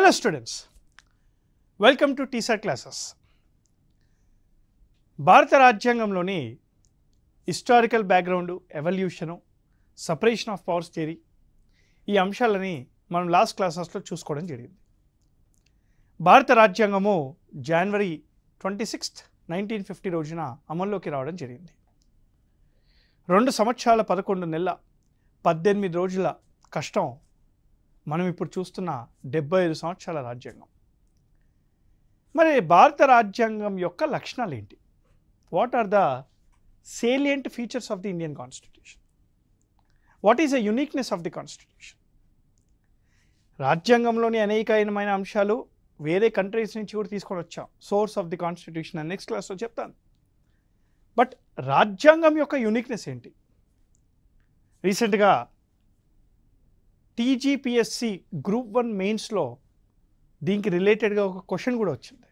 Hello students, welcome to TSAT classes. భారత రాజ్యాంగంలోని historical background, evolution, separation of powers theory ఈ అంశాలని మనం లాస్ట్ క్లాసెస్లో చూసుకోవడం జరిగింది. భారత రాజ్యాంగము జనవరి 26, 1950 రోజున అమల్లోకి రావడం జరిగింది. 2 సంవత్సరాల 11 నెలల 18 రోజుల కష్టం మనం ఇప్పుడు చూస్తున్న 75 సంవత్సరాల రాజ్యాంగం. మరి భారత రాజ్యాంగం యొక్క లక్షణాలు ఏంటి? What are the salient features of the Indian Constitution? What is the uniqueness of the Constitution? రాజ్యాంగంలోని అనేకమైన అంశాలు వేరే కంట్రీస్ నుంచి కూడా తీసుకొని వచ్చాం. సోర్స్ ఆఫ్ ది కాన్స్టిట్యూషన్ అని నెక్స్ట్ క్లాస్లో చెప్తాను. బట్ రాజ్యాంగం యొక్క యూనిక్నెస్ ఏంటి? రీసెంట్గా టీజీపీఎస్సి గ్రూప్ 1 మెయిన్స్లో దీనికి రిలేటెడ్గా ఒక క్వశ్చన్ కూడా వచ్చింది.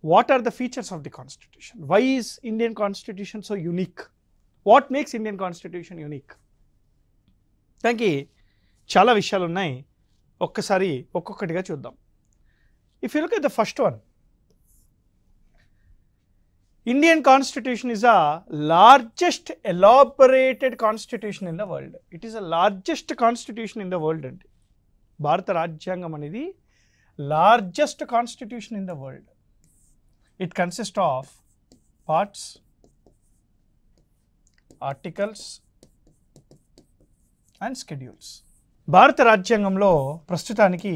What are the features of the constitution? Why is Indian constitution so unique? What makes Indian constitution unique? దానికి చాలా విషయాలు ఉన్నాయి. ఒక్కసారి ఒక్కొక్కటిగా చూద్దాం. If you look at the first one, Indian Constitution is a largest elaborated constitution in the world. It is the largest constitution in the world. And Bharata Rajyangam anedi largest constitution in the world. It consists of parts, articles and schedules. Bharata Rajyangamlo prastutaniki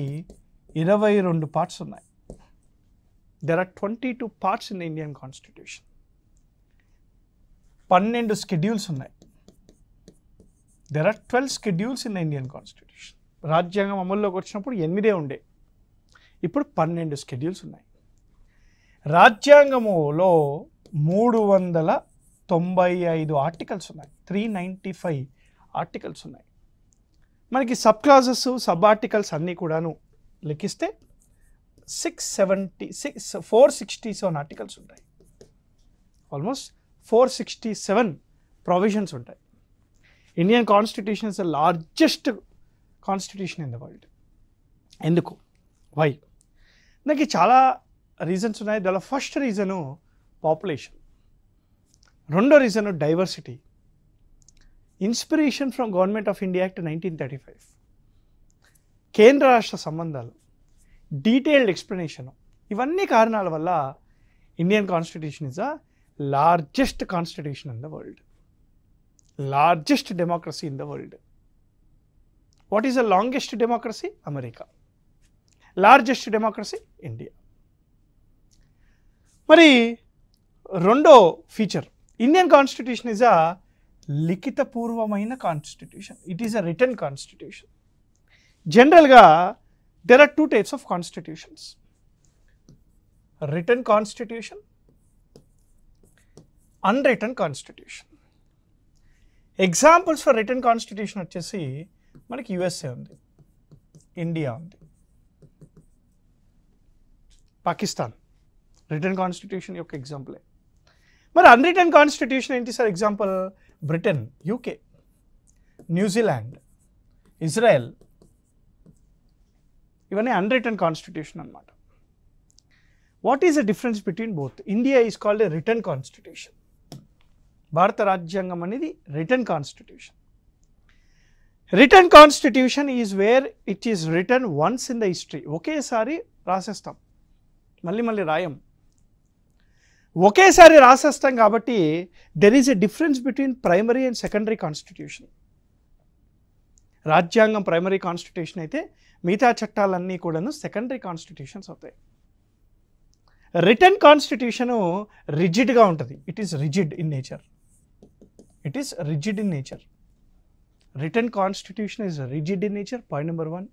22 parts ఉన్నాయి. There are 22 parts in the Indian Constitution. 12 schedules ఉన్నాయి. There are 12 schedules in the Indian Constitution. రాజ్యాంగం అమల్లోకి వచ్చినప్పుడు 8 ఉండే, ఇప్పుడు 12 schedules ఉన్నాయి. రాజ్యాంగములో 395 articles ఉన్నాయి. 395 articles ఉన్నాయి. మనకి సబ్ క్లాజెస్, సబ్ ఆర్టికల్స్ అన్నీ కూడాను లెక్కిస్తే 467 ఆర్టికల్స్ ఉంటాయి. ఆల్మోస్ట్ 467 ప్రొవిజన్స్ ఉంటాయి. Indian constitution is the largest constitution in the world. ఎందుకు? వై? నాకు చాలా రీజన్స్ ఉన్నాయి. దానిలో ఫస్ట్ రీజను పాపులేషన్, రెండో reason diversity, inspiration from government of India act 1935, కేంద్ర రాష్ట్ర సంబంధాలు, డీటెయిల్డ్ ఎక్స్ప్లెనేషన్. ఇవన్నీ కారణాల వల్ల Indian constitution is the largest constitution in the world, largest democracy in the world. What is the longest democracy? America. Largest democracy? India. మరి రెండో feature, Indian constitution is a లిఖితపూర్వమైన constitution. It is a written constitution. జనరల్గా there are 2 types of constitutions: written constitution, unwritten constitution. Examples for written constitution వచ్చేసి మనకి USA ఉంది, India ఉంది, Pakistan return constitution యొక్క ఎగ్జాంపులే. మరి అన్రిటర్న్ కాన్స్టిట్యూషన్ ఏంటి sir? Example Britain, UK, New Zealand, Israel. ఇవన్నీ unwritten constitution అన్నమాట. What is the difference between both? India is called a return constitution. భారత రాజ్యాంగం అనేది return constitution. Return constitution is where it is return once in the history. ఒకేసారి రాసేస్తాం, మళ్ళీ మళ్ళీ రాయం. ఒకేసారి రాసేస్తాం కాబట్టి there is a difference between primary and secondary constitution. రాజ్యాంగం primary constitution అయితే మిగతా చట్టాలన్నీ కూడాను సెకండరీ కాన్స్టిట్యూషన్స్ అవుతాయి. రిటర్న్ కాన్స్టిట్యూషను రిజిడ్గా ఉంటుంది. It is rigid in nature. It is rigid in nature. Written constitution is rigid in nature, point number 1.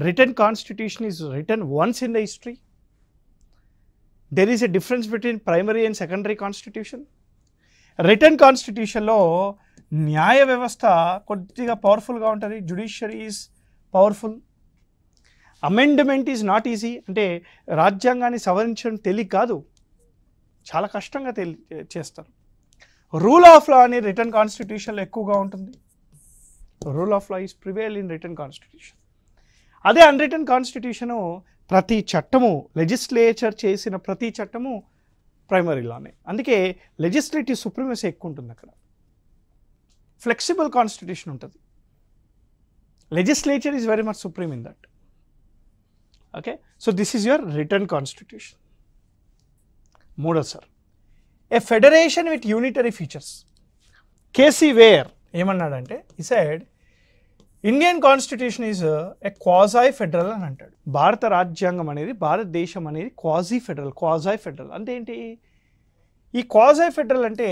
Written constitution is written once in the history. There is a difference between primary and secondary constitution. Written కాన్స్టిట్యూషన్లో న్యాయ వ్యవస్థ కొద్దిగా పవర్ఫుల్గా ఉంటుంది. Judiciary is powerful. Amendment is not easy. అంటే రాజ్యాంగాన్ని సవరించడం తేలిక కాదు, చాలా కష్టంగా చేస్తారు. రూల్ ఆఫ్ లా అనేది రిటర్న్ కాన్స్టిట్యూషన్లో ఎక్కువగా ఉంటుంది. Rule of law is prevail in return constitution. అదే అన్రిటన్ కాన్స్టిట్యూషను ప్రతి చట్టము లెజిస్లేచర్ చేసిన ప్రతి చట్టము ప్రైమరీ లానే. అందుకే లెజిస్లేటివ్ సుప్రీమసీ ఎక్కువ ఉంటుంది అక్కడ. ఫ్లెక్సిబుల్ కాన్స్టిట్యూషన్ ఉంటుంది. Legislature is very much supreme in that. Okay, so this is your written constitution. మూడో sir, a federation with unitary features. KC Wheare ఏమన్నాడంటే ఈ సైడ్ Indian constitution is a quasi federal అని అంటాడు. భారత రాజ్యాంగం అనేది, భారతదేశం అనేది క్వాజీ ఫెడరల్ అంటే ఏంటి? ఈ క్వాజాయ్ ఫెడరల్ అంటే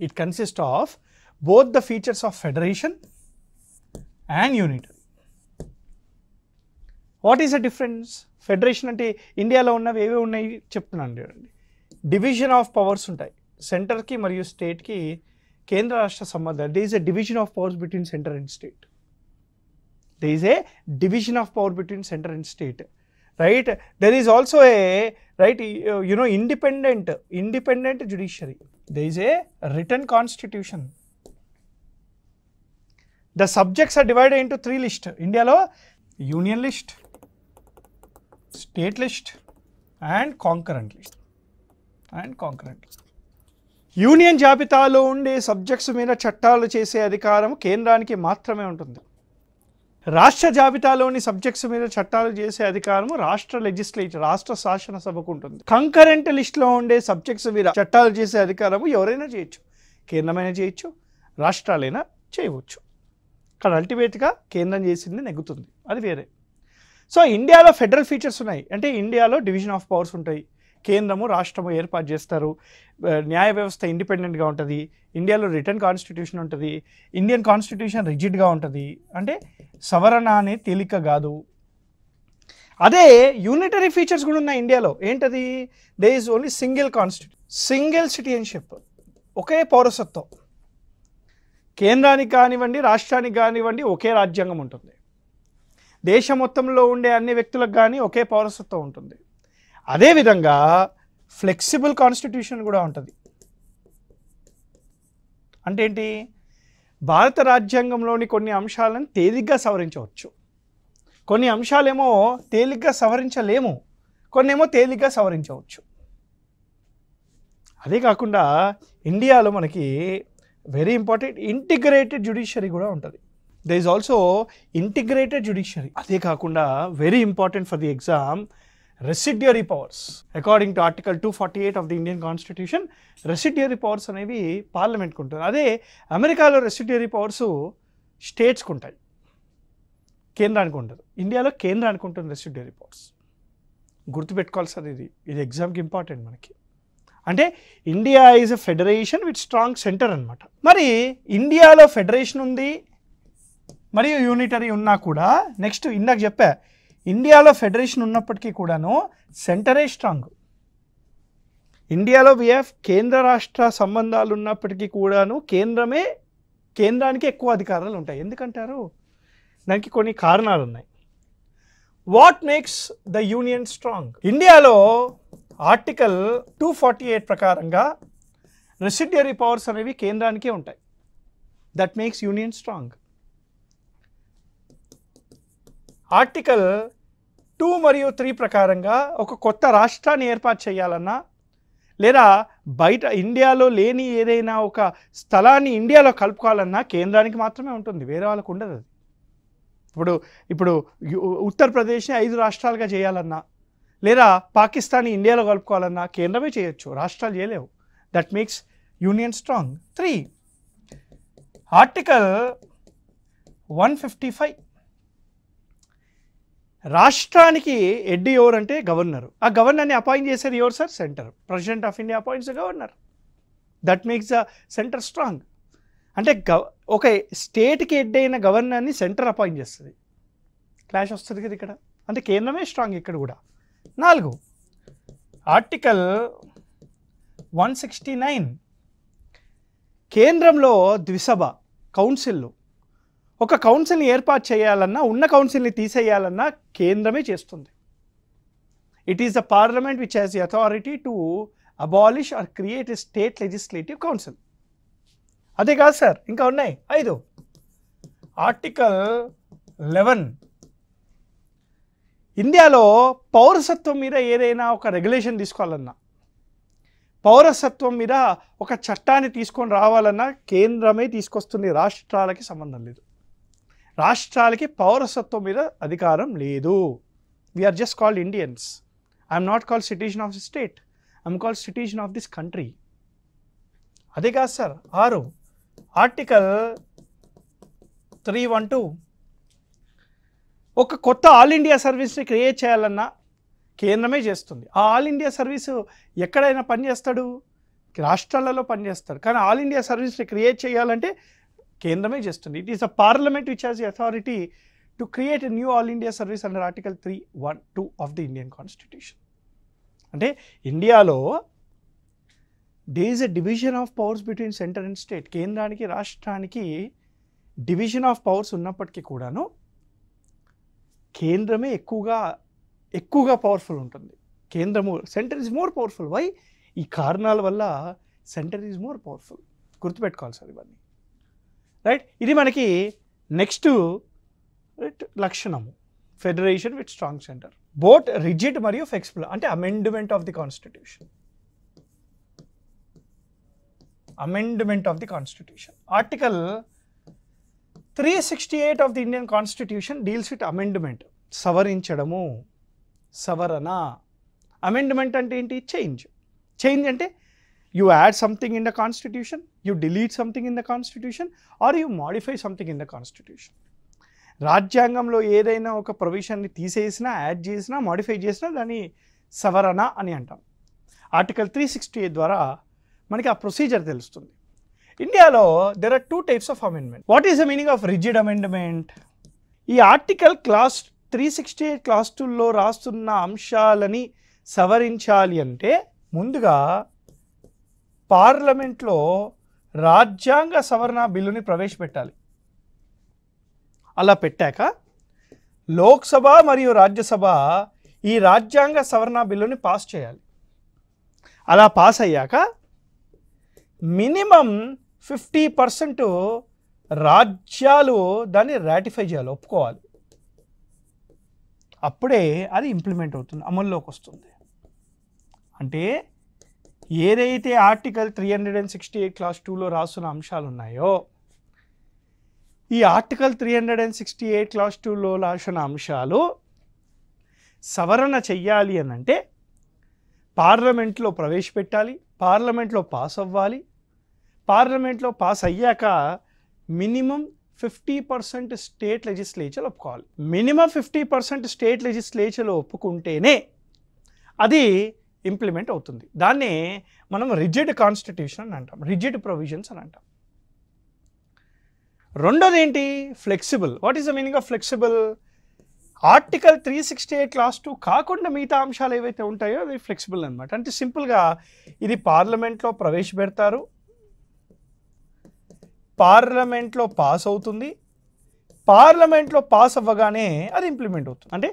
it consist of both the features of federation and unitary. What is the difference? Federation అంటే ఇండియాలో ఉన్నవి ఏవే ఉన్నాయి చెప్తున్నాను చూడండి. డివిజన్ ఆఫ్ పవర్స్ ఉంటాయి సెంటర్కి మరియు స్టేట్కి, కేంద్ర రాష్ట్ర సంబంధాలు. They is a division of powers between centre and state. There is a division of power between center and state, right? There is also a, right, independent judiciary. There is a written constitution. The subjects are divided into 3 lists. India lo union list, state list and concurrent list. Union జాబితాలో ఉండే subjects మీద చట్టాలు చేసే అధికారం కేంద్రానికి మాత్రమే ఉంటుంది. రాష్ట్ర జాబితాలోని సబ్జెక్ట్స్ మీద చట్టాలు చేసే అధికారం రాష్ట్ర లెజిస్లేచర్, రాష్ట్ర శాసనసభకు ఉంటుంది. కంకరెంట్ లిస్ట్లో ఉండే సబ్జెక్ట్స్ మీద చట్టాలు చేసే అధికారం ఎవరైనా చేయొచ్చు. కేంద్రమైనా చేయొచ్చు, రాష్ట్రాలైనా చేయవచ్చు. కానీ అల్టిమేట్గా కేంద్రం చేసింది నెగ్గుతుంది, అది వేరే. సో ఇండియాలో ఫెడరల్ ఫీచర్స్ ఉన్నాయి. అంటే ఇండియాలో డివిజన్ ఆఫ్ పవర్స్ ఉంటాయి. కేంద్రము రాష్ట్రము ఏర్పాటు చేస్తారు. న్యాయ వ్యవస్థ ఇండిపెండెంట్గా ఉంటుంది. ఇండియాలో రిటర్న్ కాన్స్టిట్యూషన్ ఉంటుంది. ఇండియన్ కాన్స్టిట్యూషన్ రిజిడ్గా ఉంటుంది. అంటే సవరణ అనే తేలిక కాదు. అదే యూనిటరీ ఫీచర్స్ కూడా ఉన్నాయి ఇండియాలో. ఏంటది? There is only single constitution, single citizenship, ఒకే పౌరసత్వం. కేంద్రానికి కానివ్వండి, రాష్ట్రానికి కానివ్వండి ఒకే రాజ్యాంగం ఉంటుంది. దేశం మొత్తంలో ఉండే అన్ని వ్యక్తులకు కానీ ఒకే పౌరసత్వం ఉంటుంది. అదేవిధంగా ఫ్లెక్సిబుల్ కాన్స్టిట్యూషన్ కూడా ఉంటుంది. అంటే ఏంటి? భారత రాజ్యాంగంలోని కొన్ని అంశాలను తేలిగ్గా సవరించవచ్చు, కొన్ని అంశాలేమో తేలిగ్గా సవరించలేము, కొన్ని ఏమో తేలిగ్గా సవరించవచ్చు. అదే కాకుండా ఇండియాలో మనకి వెరీ ఇంపార్టెంట్ ఇంటిగ్రేటెడ్ జ్యుడిషియరీ కూడా ఉంటుంది. They is also integrated judiciary. అదే కాకుండా very important for the exam, residuary powers. According to article 248 of the Indian constitution, residuary powers అనేవి పార్లమెంట్కి ఉంటుంది. అదే అమెరికాలో రెసిడ్యూరీ పవర్స్ స్టేట్స్కి ఉంటాయి, కేంద్రానికి ఉండదు. ఇండియాలో కేంద్రానికి ఉంటుంది రెసిడ్యూరీ పవర్స్. గుర్తుపెట్టుకోవాలి సార్, ఇది ఎగ్జామ్కి ఇంపార్టెంట్ మనకి. అంటే India is a federation with strong centre అనమాట. మరి ఇండియాలో ఫెడరేషన్ ఉంది మరియు యూనిటరీ ఉన్నా కూడా, నెక్స్ట్ ఇందాక చెప్పా, ఇండియాలో ఫెడరేషన్ ఉన్నప్పటికీ కూడాను సెంటరే స్ట్రాంగ్. ఇండియాలో కేంద్ర రాష్ట్ర సంబంధాలు ఉన్నప్పటికీ కూడాను కేంద్రానికి ఎక్కువ అధికారాలు ఉంటాయి. ఎందుకంటారు? దానికి కొన్ని కారణాలు ఉన్నాయి. What makes the union strong? ఇండియాలో ఆర్టికల్ 248 ప్రకారంగా రెసిడ్యూరీ పవర్స్ అనేవి కేంద్రానికే ఉంటాయి. That makes union strong. Article 2 మరియు 3 ప్రకారంగా ఒక కొత్త రాష్ట్రాన్ని ఏర్పాటు చేయాలన్నా, లేదా బయట ఇండియాలో లేని ఏదైనా ఒక స్థలాన్ని ఇండియాలో కలుపుకోవాలన్నా కేంద్రానికి మాత్రమే ఉంటుంది, వేరే వాళ్ళకు ఉండదు. అది ఇప్పుడు ఉత్తరప్రదేశ్ని 5 రాష్ట్రాలుగా చేయాలన్నా, లేదా పాకిస్తాన్ని ఇండియాలో కలుపుకోవాలన్నా కేంద్రమే చేయొచ్చు, రాష్ట్రాలు చేయలేవు. That makes union strong. 3 article 155 రాష్ట్రానికి హెడ్ ఎవరంటే గవర్నరు. ఆ గవర్నర్ని అపాయింట్ చేసేది ఎవరు sir? Centre. President of India appoints governor. That makes the centre strong. అంటే ఒక స్టేట్కి హెడ్ అయిన గవర్నర్ని సెంటర్ అపాయింట్ చేస్తుంది. క్లాష్ వస్తుంది కదా ఇక్కడ. అంటే కేంద్రమే స్ట్రాంగ్ ఇక్కడ కూడా. 4 ఆర్టికల్ 169 కేంద్రంలో ద్విసభ కౌన్సిల్, ఒక కౌన్సిల్ని ఏర్పాటు చేయాలన్నా, ఉన్న కౌన్సిల్ని తీసేయాలన్నా కేంద్రమే చేస్తుంది. It is the parliament which has the authority to abolish are create a state legislative council. అదే కాదు సార్, ఇంకా ఉన్నాయి 5 ఆర్టికల్ 11 ఇండియాలో పౌరసత్వం మీద ఏదైనా ఒక రెగ్యులేషన్ తీసుకోవాలన్నా, పౌరసత్వం మీద ఒక చట్టాన్ని తీసుకొని రావాలన్నా కేంద్రమే తీసుకొస్తుంది, రాష్ట్రాలకి సంబంధం లేదు. రాష్ట్రాలకి పౌరసత్వం మీద అధికారం లేదు. We are just called Indians. I'm not called citizen of the state, I'm called citizen of this country. అదే కాదు సార్. 6 ఆర్టికల్ 312 ఒక కొత్త ఆల్ ఇండియా సర్వీస్ని క్రియేట్ చేయాలన్నా కేంద్రమే చేస్తుంది. ఆ ఆల్ ఇండియా సర్వీసు ఎక్కడైనా పనిచేస్తాడు, రాష్ట్రాలలో పనిచేస్తాడు. కానీ ఆల్ ఇండియా సర్వీస్ని క్రియేట్ చేయాలంటే కేంద్రమే చేస్తుంది. It is a parliament which has the authority to create a new all India service under article 312 of the Indian constitution. అంటే ఇండియాలో there is a division of powers between center and state. కేంద్రానికి రాష్ట్రానికి division of powers ఉన్నప్పటికీ కూడాను కేంద్రమే ఎక్కువగా powerful ఉంటుంది. కేంద్రము, centre is more powerful. Why? ఈ కారణాల వల్ల సెంటర్ ఈజ్ మోర్ పవర్ఫుల్. గుర్తుపెట్టుకోవాలి సార్ ఇవన్నీ. రైట్, ఇది మనకి నెక్స్ట్ లక్షణము, federation with strong centre. Both rigid మరియు ఫ్లెక్సిబుల్ అంటే amendment of the constitution. Amendment of the Constitution. Article 368 of the Indian Constitution deals with amendment. సవరించడము, సవరణ. అమెండ్మెంట్ అంటే ఏంటి? చేంజ్. చేంజ్ అంటే you add something in the Constitution, you delete something in the Constitution, or you modify something in the Constitution. రాజ్యాంగంలో ఏదైనా ఒక ప్రొవిజన్ని తీసేసినా, add చేసినా, modify చేసినా దాన్ని సవరణ అని అంటాం. ఆర్టికల్ 368 ద్వారా మనకి ఆ ప్రొసీజర్ తెలుస్తుంది. ఇండియాలో there are 2 types of amendment. What is the meaning of rigid amendment? ఈ ఆర్టికల్ క్లాస్ 368 క్లాస్ 2లో రాస్తున్న అంశాలని సవరించాలి అంటే ముందుగా పార్లమెంట్లో రాజ్యాంగ సవరణ బిల్లుని ప్రవేశపెట్టాలి. అలా పెట్టాక లోక్సభ మరియు రాజ్యసభ ఈ రాజ్యాంగ సవరణ బిల్లుని పాస్ చేయాలి. అలా పాస్ అయ్యాక మినిమం 50% రాజ్యాలు దాన్ని రాటిఫై చేయాలి, ఒప్పుకోవాలి. అప్పుడే అది ఇంప్లిమెంట్ అవుతుంది, అమల్లోకి వస్తుంది. అంటే ఏదైతే ఆర్టికల్ 368 క్లాస్ 2లో రాస్తున్న అంశాలు ఉన్నాయో, ఈ ఆర్టికల్ 368 క్లాస్ 2లో రాసిన అంశాలు సవరణ చెయ్యాలి అని అంటే పార్లమెంట్లో ప్రవేశపెట్టాలి, పార్లమెంట్లో పాస్ అవ్వాలి. పార్లమెంట్లో పాస్ అయ్యాక మినిమం 50% స్టేట్ లెజిస్లేచర్ ఒప్పుకోవాలి. మినిమం 50% స్టేట్ లెజిస్లేచర్ ఒప్పుకుంటేనే అది ఇంప్లిమెంట్ అవుతుంది. దాన్నే మనం రిజిడ్ కాన్స్టిట్యూషన్ అని అంటాం, రిజిడ్ ప్రొవిజన్స్ అని అంటాం. రెండోది ఏంటి? Flexible. What is the meaning of flexible? Article 368 class 2 కాకుండా మిగతా అంశాలు ఏవైతే ఉంటాయో అది ఫ్లెక్సిబుల్ అనమాట. అంటే సింపుల్గా ఇది పార్లమెంట్లో ప్రవేశపెడతారు, పార్లమెంట్లో పాస్ అవుతుంది, పార్లమెంట్లో పాస్ అవ్వగానే అది ఇంప్లిమెంట్ అవుతుంది. అంటే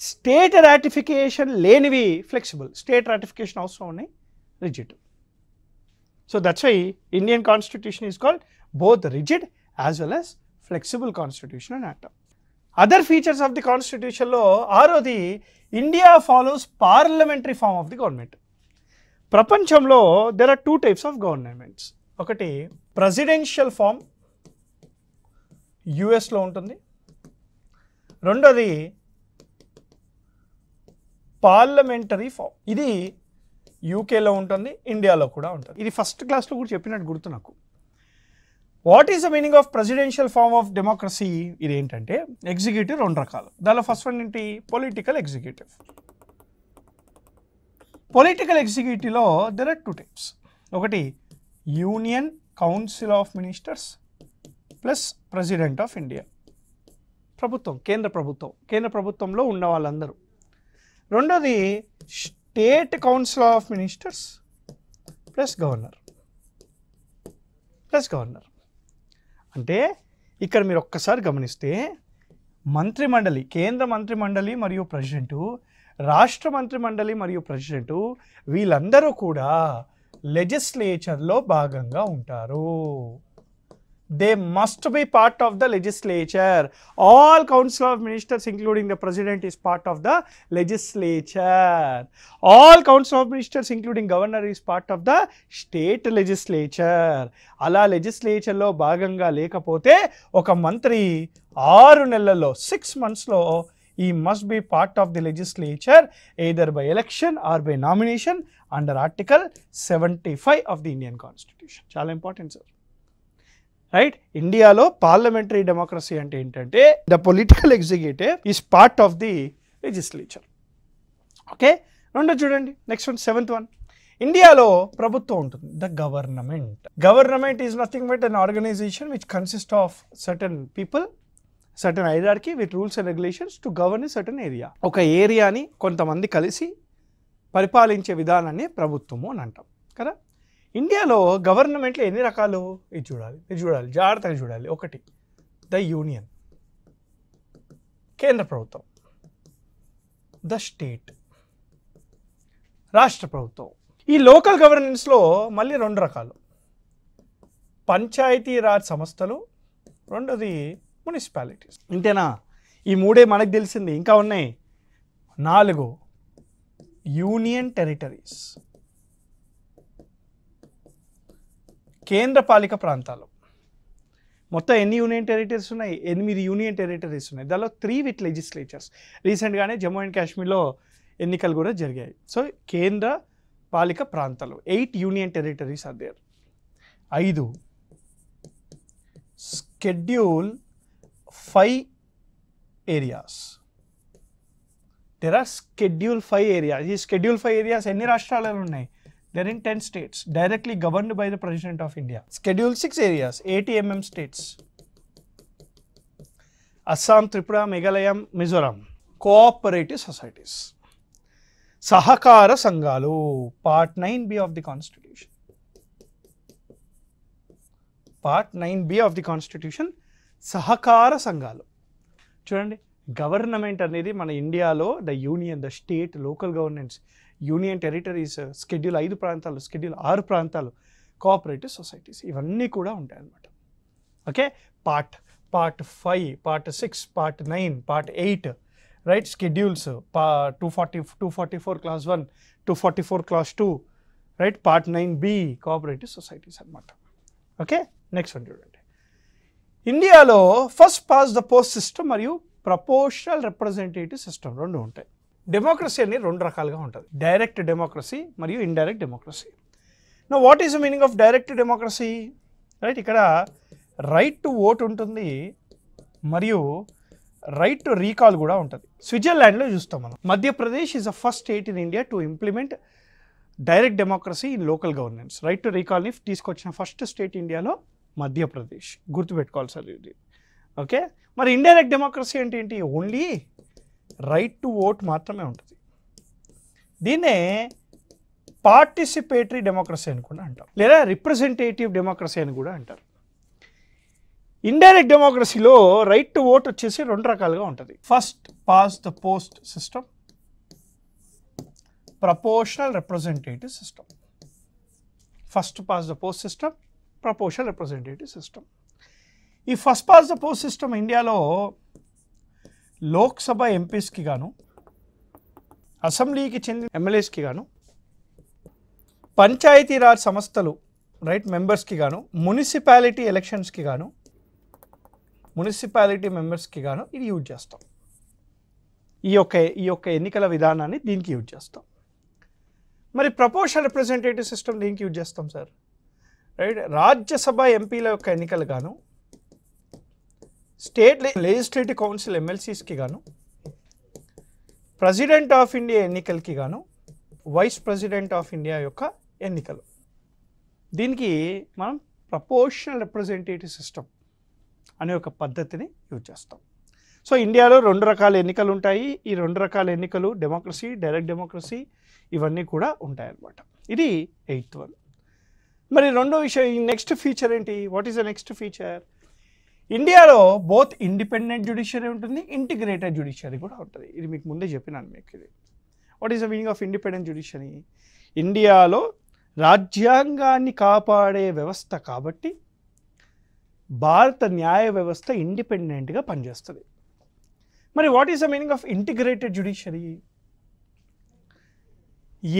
స్టేట్ రాటిఫికేషన్ లేనివి ఫ్లెక్సిబుల్, స్టేట్ రాటిఫికేషన్ అవసరం ఉన్నాయి rigid. So that's why Indian constitution is called both rigid as well as flexible constitution అని అంటాం. అదర్ ఫీచర్స్ ఆఫ్ ది కాన్స్టిట్యూషన్లో 6వది India follows parliamentary form of the government. ప్రపంచంలో there are 2 types of governments. ఒకటి presidential form, యుఎస్లో ఉంటుంది. రెండోది parliamentary form, ఇది యూకేలో ఉంటుంది, ఇండియాలో కూడా ఉంటుంది. ఇది ఫస్ట్ క్లాస్లో కూడా చెప్పినట్టు గుర్తు నాకు. What is the meaning of presidential form of democracy? ఇది ఏంటంటే ఎగ్జిక్యూటివ్ 2 రకాలు. దానిలో ఫస్ట్ వన్ ఏంటి? Political executive. పొలిటికల్ ఎగ్జిక్యూటివ్లో దెర్ ఆర్ 2 types. ఒకటి union council of ministers plus president of India. ప్రభుత్వం, కేంద్ర ప్రభుత్వంలో ఉన్న వాళ్ళందరూ. రెండోది state council of ministers plus governor. అంటే ఇక్కడ మీరు ఒక్కసారి గమనిస్తే మంత్రిమండలి, కేంద్ర మంత్రిమండలి మరియు ప్రెసిడెంటు, రాష్ట్ర మంత్రిమండలి మరియు ప్రెసిడెంటు వీళ్ళందరూ కూడా లెజిస్లేచర్లో భాగంగా ఉంటారు. they must be part of the legislature. All council of ministers including the president is part of the legislature. All council of ministers including governor is part of the state legislature. అలా legislatureలో భాగంగా లేకపోతే ఒక మంత్రి 6 నెలల్లో 6 monthsలో he must be part of the legislature either by election or by nomination under article 75 of the Indian Constitution. చాలా important sir. Right, ఇండియాలో parliamentary democracy అంటే ఏంటంటే the political executive is part of the legislature. Okay, రెండో చూడండి, next one, 7th one. ఇండియాలో ప్రభుత్వం ఉంటుంది, the government. Government is nothing but an organisation which consist of certain people, certain hierarchy with rules and regulations to govern certain area. ఒక ఏరియాని కొంతమంది కలిసి పరిపాలించే విధానాన్ని ప్రభుత్వము అని అంటాం కదా. ఇండియాలో గవర్నమెంట్లో ఎన్ని రకాలు ఇది చూడాలి జాగ్రత్తగా చూడాలి. ఒకటి, ద యూనియన్, కేంద్ర ప్రభుత్వం. ద స్టేట్, రాష్ట్ర ప్రభుత్వం. ఈ లోకల్ గవర్నెన్స్లో మళ్ళీ 2 రకాలు, పంచాయతీరాజ్ సంస్థలు, రెండోది మున్సిపాలిటీస్. ఇంతేనా? ఈ 3 మనకు తెలిసింది, ఇంకా ఉన్నాయి 4 యూనియన్ టెరిటరీస్, కేంద్ర పాలిక ప్రాంతాలు. మొత్తం ఎన్ని యూనియన్ టెరిటరీస్ ఉన్నాయి? 8 యూనియన్ టెరిటరీస్ ఉన్నాయి. దానిలో 3 విత్ లెజిస్లేచర్స్. రీసెంట్గానే జమ్మూ అండ్ కాశ్మీర్లో ఎన్నికలు కూడా జరిగాయి. సో కేంద్ర పాలిక ప్రాంతాలు 8 union territories are there. 5 schedule 5 areas. There are schedule 5 areas. ఈ షెడ్యూల్ 5 ఏరియాస్ ఎన్ని రాష్ట్రాలలో ఉన్నాయి? They're in 10 states, directly governed by the President of India. Schedule 6 areas, 80 states. Assam, Tripura, Meghalaya, Mizoram. Cooperative societies. Sahakara Sanghalu, Part 9B of the Constitution. Part 9B of the Constitution, Sahakara Sanghalu. చూడండి, government అనేది మన ఇండియాలో the union, the state, local governance, union territories, schedule 5 ప్రాంతాలు, schedule 6 ప్రాంతాలు, cooperative societies, ఇవన్నీ కూడా ఉంటాయి అన్నమాట. Okay, part 5, part 6, part 9, part 8, right, schedules 244 class 1, 244 class 2, right, part 9B cooperative societies అన్నమాట. ఓకే, నెక్స్ట్ వన్ చూడండి. ఇండియాలో first past the post system మరియు ప్రపోర్షనల్ రిప్రజెంటేటివ్ సిస్టమ్ 2 ఉంటాయి. డెమోక్రసీ అనేది 2 రకాలుగా ఉంటుంది, డైరెక్ట్ డెమోక్రసీ మరియు indirect democracy. Know what is the meaning of direct democracy? Right, ఇక్కడ రైట్ టు ఓట్ ఉంటుంది మరియు రైట్ టు రీకాల్ కూడా ఉంటుంది. స్విట్జర్లాండ్లో చూస్తాం మనం. Madhya Pradesh is the first state in India to implement direct democracy in local governance. Right to రీకాల్ని తీసుకొచ్చిన ఫస్ట్ స్టేట్ ఇండియాలో మధ్యప్రదేశ్. గుర్తుపెట్టుకోవాలి సార్ ఇది. ఓకే, మరి ఇండైరెక్ట్ డెమోక్రసీ అంటే ఏంటి? ఓన్లీ రైట్ టు ఓట్ మాత్రమే ఉంటుంది. దీన్నే పార్టిసిపేటరీ డెమోక్రసీ అని కూడా అంటారు, లేదా రిప్రజెంటేటివ్ డెమోక్రసీ అని కూడా అంటారు. ఇండైరెక్ట్ డెమోక్రసీలో రైట్ టు ఓట్ వచ్చేసి 2 రకాలుగా ఉంటుంది. First past the post system, proportional representative system. First past the post system, proportional representative system. ఈ first past the post system ఇండియాలో లోక్సభ ఎంపీస్కి గాను, అసెంబ్లీకి చెందిన ఎమ్మెల్యేస్కి గాను, పంచాయతీరాజ్ సంస్థలు, రైట్, మెంబర్స్కి గాను, మున్సిపాలిటీ ఎలక్షన్స్కి గాను, మున్సిపాలిటీ మెంబర్స్కి గాను ఇది యూజ్ చేస్తాం. ఈ యొక్క ఎన్నికల విధానాన్ని దీనికి యూజ్ చేస్తాం. మరి ప్రపోర్షనల్ రిప్రజెంటేటివ్ సిస్టమ్ దీనికి యూజ్ చేస్తాం సార్. రైట్, రాజ్యసభ ఎంపీల యొక్క ఎన్నికలు గాను, స్టేట్ లెజిస్లేటివ్ కౌన్సిల్ ఎమ్మెల్సీస్కి గాను, ప్రెసిడెంట్ ఆఫ్ ఇండియా ఎన్నికలకి గాను, వైస్ ప్రెసిడెంట్ ఆఫ్ ఇండియా యొక్క ఎన్నికలు, దీనికి మనం ప్రపోర్షనల్ రిప్రజెంటేటివ్ సిస్టమ్ అనే ఒక పద్ధతిని యూజ్ చేస్తాం. సో ఇండియాలో 2 రకాల ఎన్నికలు ఉంటాయి. ఈ 2 రకాల ఎన్నికలు డెమోక్రసీ, డైరెక్ట్ డెమోక్రసీ, ఇవన్నీ కూడా ఉంటాయన్నమాట. ఇది 8th one. మరి రెండో విషయం, ఈ నెక్స్ట్ ఫీచర్ ఏంటి? What is the next feature? ఇండియాలో బోత్ ఇండిపెండెంట్ జ్యుడిషియరీ ఉంటుంది, ఇంటిగ్రేటెడ్ జ్యుడిషియరీ కూడా ఉంటుంది. ఇది మీకు ముందే చెప్పినాను మీకు. ఇది what is the meaning of independent judiciary? ఇండియాలో రాజ్యాంగాన్ని కాపాడే వ్యవస్థ కాబట్టి భారత న్యాయ వ్యవస్థ ఇండిపెండెంట్గా పనిచేస్తుంది. మరి what is the meaning of integrated judiciary?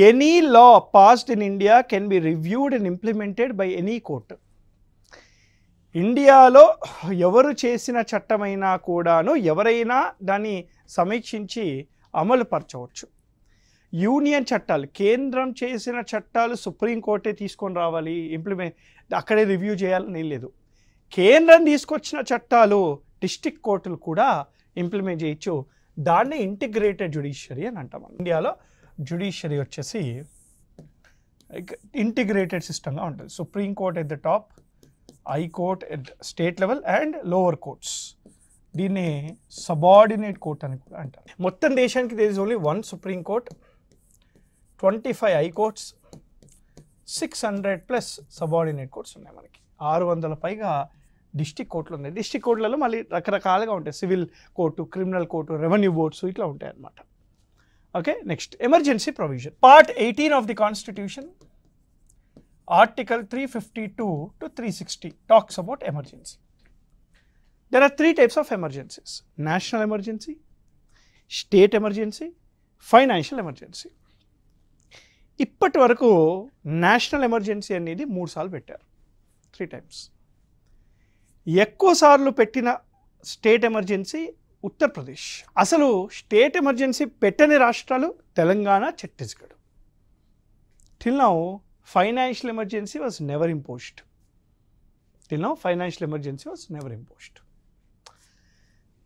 Any law passed in India can be reviewed and implemented by any court. ఇండియాలో ఎవరు చేసిన చట్టమైనా కూడాను ఎవరైనా దాన్ని సమీక్షించి అమలు పరచవచ్చు. యూనియన్ చట్టాలు, కేంద్రం చేసిన చట్టాలు సుప్రీంకోర్టే తీసుకొని రావాలి, అక్కడే రివ్యూ చేయాలని లేదు. కేంద్రం తీసుకొచ్చిన చట్టాలు డిస్ట్రిక్ట్ కోర్టులు కూడా ఇంప్లిమెంట్ చేయొచ్చు. దాన్ని ఇంటిగ్రేటెడ్ జ్యుడిషియరీ అని అంటాం. ఇండియాలో జ్యుడిషియరీ వచ్చేసి ఇంటిగ్రేటెడ్ సిస్టమ్గా ఉంటుంది. Supreme court at the top, high court at state level and lower courts. దీన్ని సబార్డినేట్ కోర్ట్ అని కూడా అంటారు. మొత్తం దేశానికి there is only 1 supreme court, 25 high courts, 600+ subordinate courts ఉన్నాయి. మనకి 600 పైగా డిస్ట్రిక్ట్ కోర్టులు ఉన్నాయి. డిస్ట్రిక్ట్ కోర్టులలో మళ్ళీ రకరకాలుగా ఉంటాయి. Civil court, criminal court, revenue boards ఇట్లా ఉంటాయి అన్నమాట. Okay, next emergency provision. Part 18 of the constitution, article 352 to 360 talks about emergency. There are 3 types of emergencies: national emergency, state emergency, financial emergency. ఇప్పటి వరకు national emergency అనేది 3 సార్లు పెట్టారు, 3 times. ఎక్కువ సార్లు పెట్టిన స్టేట్ ఎమర్జెన్సీ ఉత్తరప్రదేశ్. అసలు స్టేట్ ఎమర్జెన్సీ పెట్టని రాష్ట్రాలు Telangana, Chhattisgarh. till now financial emergency was never imposed.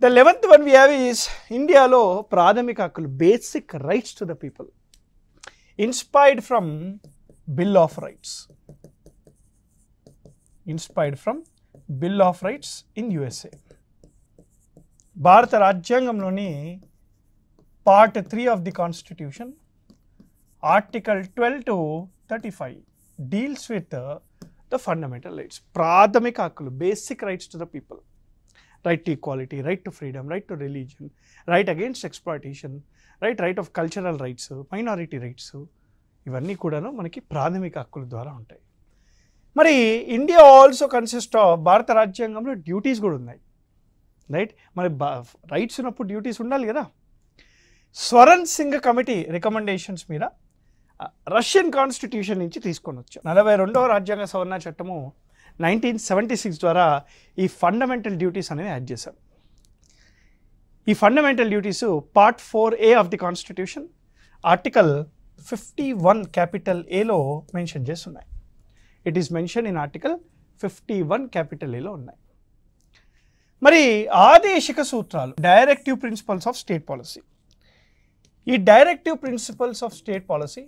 The 11th one we have is ఇండియాలో ప్రాథమిక హక్కులు, basic rights to the people, inspired from Bill of Rights. In USA. భారత రాజ్యాంగంలోని part 3 of the constitution, article 12 to 35 deals with the fundamental rights. ప్రాథమిక హక్కులు, basic rights to the people. Right to equality, right to freedom, right to religion, right against exploitation, right of cultural rights, minority rights, ఇవన్నీ కూడాను మనకి ప్రాథమిక హక్కుల ద్వారా ఉంటాయి. మరి ఇండియా ఆల్సో కన్సిస్ట్ ఆఫ్, భారత రాజ్యాంగంలో డ్యూటీస్ కూడా ఉన్నాయి. రైట్, మరి రైట్స్ ఉన్నప్పుడు డ్యూటీస్ ఉండాలి కదా. స్వరణ్ సింగ్ కమిటీ రికమెండేషన్స్ మీద రష్యన్ కాన్స్టిట్యూషన్ నుంచి తీసుకొని వచ్చాం. 42వ రాజ్యాంగ సవరణ చట్టము 1976 ద్వారా ఈ ఫండమెంటల్ డ్యూటీస్ అనేవి యాడ్ చేశారు. ఈ fundamental duties part 4A of the constitution, article 51 capital ఏలో మెన్షన్ చేస్తున్నాయి. It is mention in article 51 capital ఏలో ఉన్నాయి. మరి ఆదేశిక సూత్రాలు, directive principles of state policy. ఈ directive principles of state policy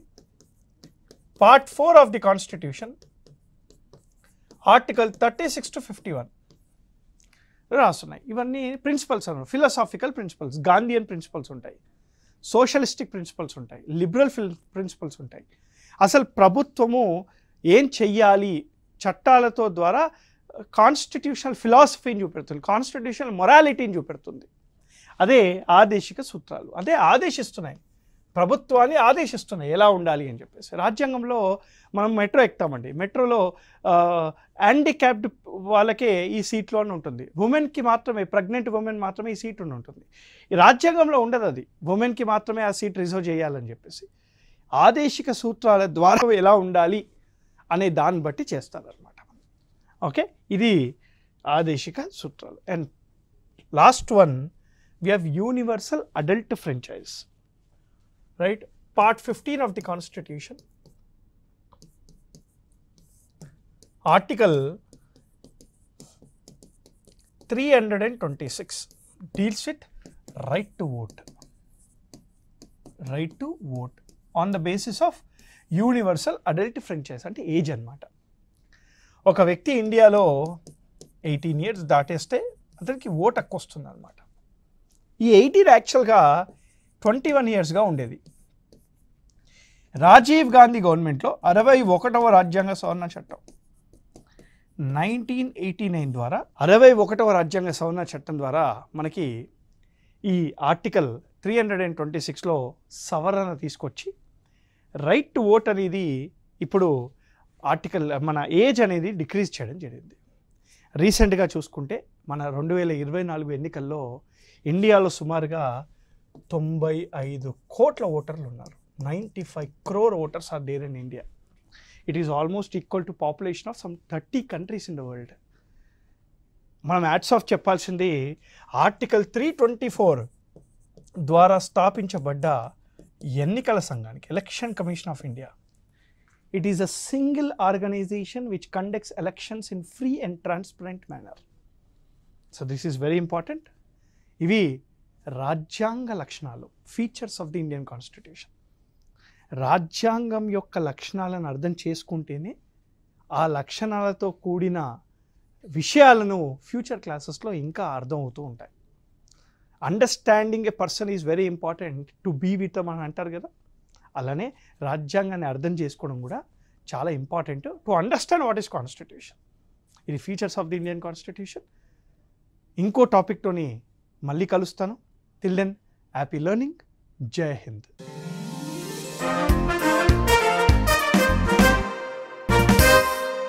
part 4 of the constitution, article 36 to 51 రాస్తున్నాయి. ఇవన్నీ ప్రిన్సిపల్స్ అన్నారు. ఫిలాసాఫికల్ ప్రిన్సిపల్స్, గాంధీయన్ ప్రిన్సిపల్స్ ఉంటాయి, సోషలిస్టిక్ ప్రిన్సిపల్స్ ఉంటాయి, లిబరల్ ప్రిన్సిపల్స్ ఉంటాయి. అసలు ప్రభుత్వము ఏం చెయ్యాలి, చట్టాలతో ద్వారా కాన్స్టిట్యూషనల్ ఫిలాసఫీని చూపెడుతుంది, కాన్స్టిట్యూషనల్ మొరాలిటీని చూపెడుతుంది. అదే ఆదేశిక సూత్రాలు. అదే ఆదేశిస్తున్నాయి, ప్రభుత్వాన్ని ఆదేశిస్తున్నాయి ఎలా ఉండాలి అని చెప్పేసి. రాజ్యాంగంలో మనం మెట్రో ఎక్కుతామండి, మెట్రోలో హ్యాండిక్యాప్డ్ వాళ్ళకే ఈ సీట్లోనే ఉంటుంది, ఉమెన్కి మాత్రమే, ప్రెగ్నెంట్ ఉమెన్ మాత్రమే ఈ సీట్ ఉంటుంది. ఈ రాజ్యాంగంలో ఉండదు, అది ఉమెన్కి మాత్రమే ఆ సీట్ రిజర్వ్ చేయాలని చెప్పేసి. ఆదేశిక సూత్రాల ద్వారా ఎలా ఉండాలి అనే దాన్ని బట్టి చేస్తారనమాట. ఓకే, ఇది ఆదేశిక సూత్రాలు. And last one we have universal adult franchise, right? Part 15 of the Constitution, Article 326 deals with right to vote. Right to vote on the basis of universal adult franchise అంటే ఏజ్ అన్నమాట. ఒక వ్యక్తి ఇండియాలో 18 years దాటేస్తే అతనికి vote హక్కు వస్తుంది అన్నమాట. ఈ 18 యాక్చువల్గా 21 yearsగా ఉండేది. రాజీవ్ గాంధీ గవర్నమెంట్లో 61వ రాజ్యాంగ సవరణ చట్టం 1989 ద్వారా 61వ రాజ్యాంగ సవరణ చట్టం ద్వారా మనకి ఈ ఆర్టికల్ 326లో సవరణ తీసుకొచ్చి రైట్ టు ఓట్ అనేది ఇప్పుడు ఆర్టికల్ మన ఏజ్ అనేది డిక్రీజ్ చేయడం జరిగింది. రీసెంట్గా చూసుకుంటే మన 2024 ఎన్నికల్లో ఇండియాలో సుమారుగా 95 కోట్ల ఓటర్లు ఉన్నారు. 95 crore voters are there in India. It is almost equal to population of some 30 countries in the world. మనం హ్యాట్స్ ఆఫ్ చెప్పాల్సింది ఆర్టికల్ 324 ద్వారా స్థాపించబడ్డ ఎన్నికల సంఘానికి, election commission of India. It is a single organisation which conducts elections in free and transparent manner. So this is very important. ఇవి రాజ్యాంగ లక్షణాలు, features of the Indian constitution. రాజ్యాంగం యొక్క లక్షణాలను అర్థం చేసుకుంటేనే ఆ లక్షణాలతో కూడిన విషయాలను ఫ్యూచర్ క్లాసెస్లో ఇంకా అర్థం అవుతూ ఉంటాయి. Understanding a person is very important to be with them అని అంటారు కదా, అలానే రాజ్యాంగాన్ని అర్థం చేసుకోవడం కూడా చాలా important to understand what is constitution. ఇది features of the Indian constitution. ఇంకో టాపిక్తోని మళ్ళీ కలుస్తాను. Till then happy learning. Jai Hind.